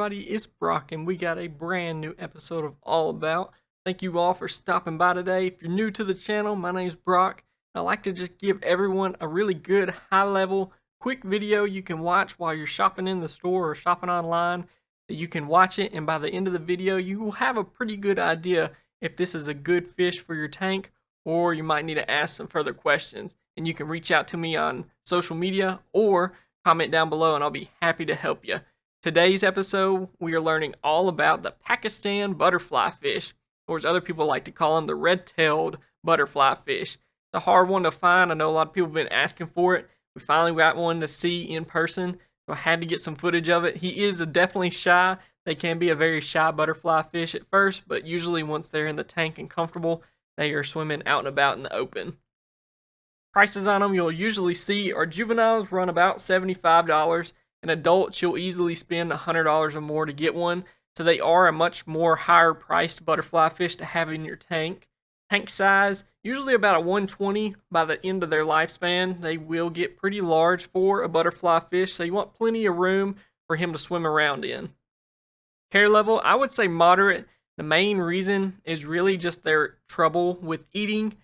everybody, it's Brock, and we got a brand new episode of All About. Thank you all for stopping by today. If you're new to the channel, my name's Brock. I like to just give everyone a really good, high-level, quick video you can watch while you're shopping in the store or shopping online. That you can watch it, and by the end of the video, you will have a pretty good idea if this is a good fish for your tank, or you might need to ask some further questions. And you can reach out to me on social media or comment down below, and I'll be happy to help you. Today's episode, we are learning all about the Pakistan butterfly fish, or as other people like to call them, the red-tailed butterfly fish. It's a hard one to find. I know a lot of people have been asking for it. We finally got one to see in person, so I had to get some footage of it. He is definitely shy. They can be a very shy butterfly fish at first, but usually once they're in the tank and comfortable, they are swimming out and about in the open. Prices on them you'll usually see are juveniles run about $75, and adults you'll easily spend $100 or more to get one. So they are a much more higher priced butterfly fish to have in your tank. Tank size, usually about a 120 by the end of their lifespan. They will get pretty large for a butterfly fish, so you want plenty of room for him to swim around in. Care level, I would say moderate. The main reason is really just their trouble with eating.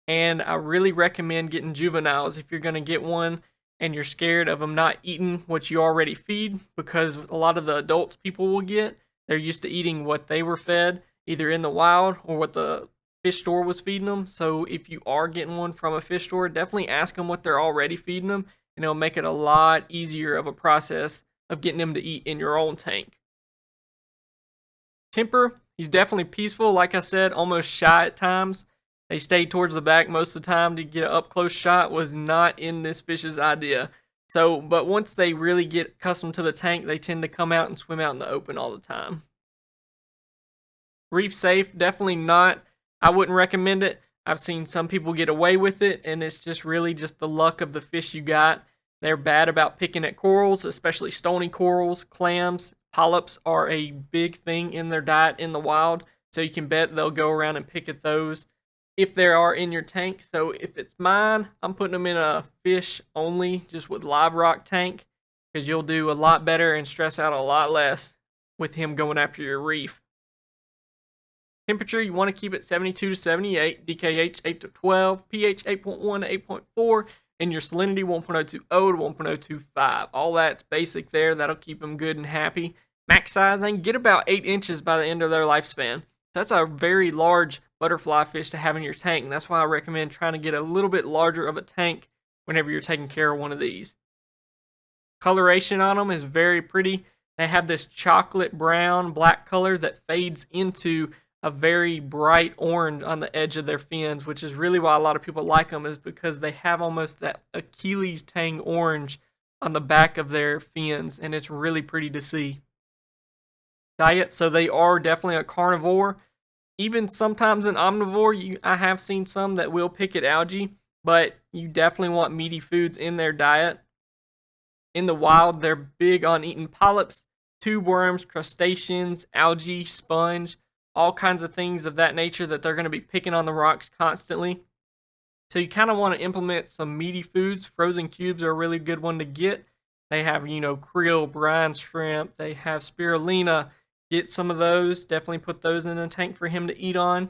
And I really recommend getting juveniles if you're going to get one and you're scared of them not eating what you already feed, because a lot of the adults people will get, they're used to eating what they were fed, either in the wild or what the fish store was feeding them. So if you are getting one from a fish store, definitely ask them what they're already feeding them, and it'll make it a lot easier of a process of getting them to eat in your own tank. Temper, he's definitely peaceful, like I said, almost shy at times. They stayed towards the back most of the time to get an up-close shot was not in this fish's idea. So, but once they really get accustomed to the tank, they tend to come out and swim out in the open all the time. Reef safe, definitely not. I wouldn't recommend it. I've seen some people get away with it, and it's just really just the luck of the fish you got. They're bad about picking at corals, especially stony corals, clams. Polyps are a big thing in their diet in the wild, so you can bet they'll go around and pick at those if they are in your tank. So if it's mine, I'm putting them in a fish only, just with live rock tank, because you'll do a lot better and stress out a lot less with him going after your reef. Temperature, you want to keep it 72 to 78, DKH 8 to 12, pH 8.1 to 8.4, and your salinity 1.020 to 1.025. All that's basic there. That'll keep them good and happy. Max size, they can get about 8 inches by the end of their lifespan. That's a very large butterfly fish to have in your tank, and that's why I recommend trying to get a little bit larger of a tank whenever you're taking care of one of these. Coloration on them is very pretty. They have this chocolate brown black color that fades into a very bright orange on the edge of their fins, which is really why a lot of people like them, is because they have almost that Achilles tang orange on the back of their fins, and it's really pretty to see. Diet, so they are definitely a carnivore. Even sometimes an omnivore, I have seen some that will pick at algae, but you definitely want meaty foods in their diet. In the wild, they're big on eating polyps, tube worms, crustaceans, algae, sponge, all kinds of things of that nature that they're going to be picking on the rocks constantly. So you kind of want to implement some meaty foods. Frozen cubes are a really good one to get. They have, krill, brine shrimp, they have spirulina. Get some of those. Definitely put those in a tank for him to eat on.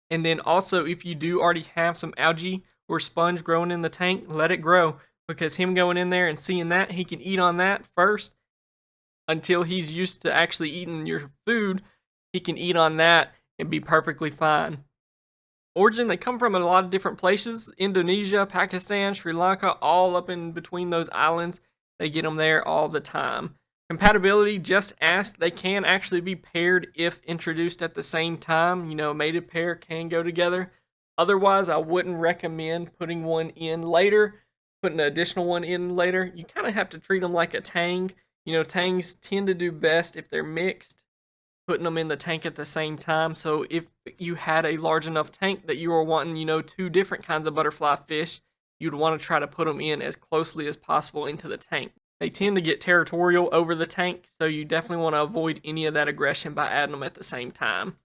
And then also, if you do already have some algae or sponge growing in the tank, let it grow. Because him going in there and seeing that, he can eat on that first. Until he's used to actually eating your food, he can eat on that and be perfectly fine. Origin, they come from a lot of different places. Indonesia, Pakistan, Sri Lanka, all up in between those islands. They get them there all the time. Compatibility, just ask. They can actually be paired if introduced at the same time. A mated pair can go together. Otherwise, I wouldn't recommend putting one in later, putting an additional one in later. You kind of have to treat them like a tang. Tangs tend to do best if they're mixed, putting them in the tank at the same time. So if you had a large enough tank that you were wanting, 2 different kinds of butterfly fish, you'd want to try to put them in as closely as possible into the tank. They tend to get territorial over the tank, so you definitely want to avoid any of that aggression by adding them at the same time.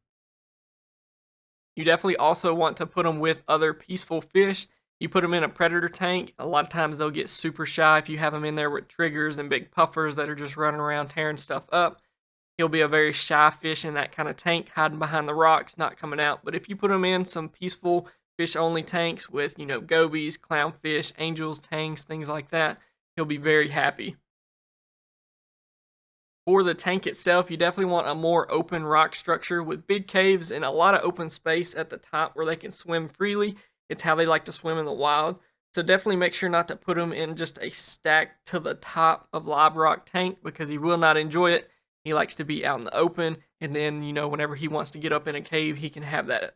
You definitely also want to put them with other peaceful fish You put them in a predator tank, a lot of times they'll get super shy if you have them in there with triggers and big puffers that are just running around tearing stuff up. He'll be a very shy fish in that kind of tank, hiding behind the rocks, not coming out. But if you put him in some peaceful fish-only tanks with, gobies, clownfish, angels, tangs, things like that, he'll be very happy. For the tank itself, you definitely want a more open rock structure with big caves and a lot of open space at the top where they can swim freely. It's how they like to swim in the wild. So definitely make sure not to put them in just a stack to the top of live rock tank because he will not enjoy it. He likes to be out in the open, and then, whenever he wants to get up in a cave, he can have that.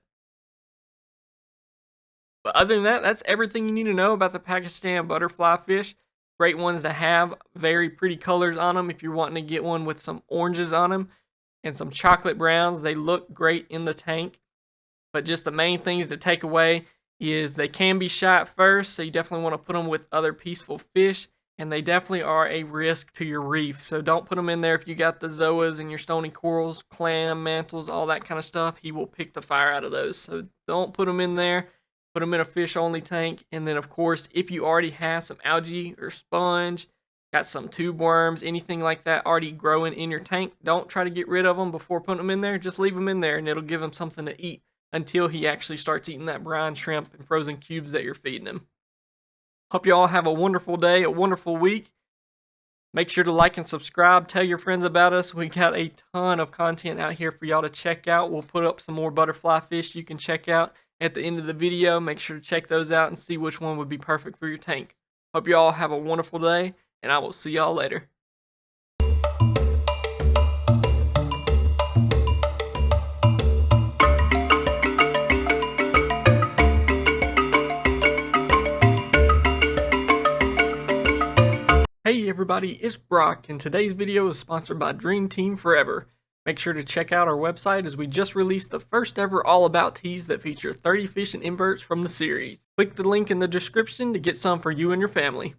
But other than that, that's everything you need to know about the Pakistan butterfly fish. Great ones to have, very pretty colors on them if you're wanting to get one with some oranges on them and some chocolate browns. They look great in the tank, but just the main things to take away is they can be shy at first, so you definitely want to put them with other peaceful fish. And they definitely are a risk to your reef. So don't put them in there if you got the zoas and your stony corals, clam, mantles, all that kind of stuff. He will pick the fire out of those. So don't put them in there. Put them in a fish-only tank. And then, of course, if you already have some algae or sponge, got some tube worms, anything like that already growing in your tank, don't try to get rid of them before putting them in there. Just leave them in there, and it'll give him something to eat until he actually starts eating that brine shrimp and frozen cubes that you're feeding him. Hope you all have a wonderful day, a wonderful week. Make sure to like and subscribe. Tell your friends about us. We got a ton of content out here for y'all to check out. We'll put up some more butterfly fish you can check out at the end of the video. Make sure to check those out and see which one would be perfect for your tank. Hope you all have a wonderful day, and I will see y'all later. Hey everybody, it's Brock, and today's video is sponsored by Dream Team Forever. Make sure to check out our website as we just released the first ever All About tees that feature 30 fish and inverts from the series. Click the link in the description to get some for you and your family.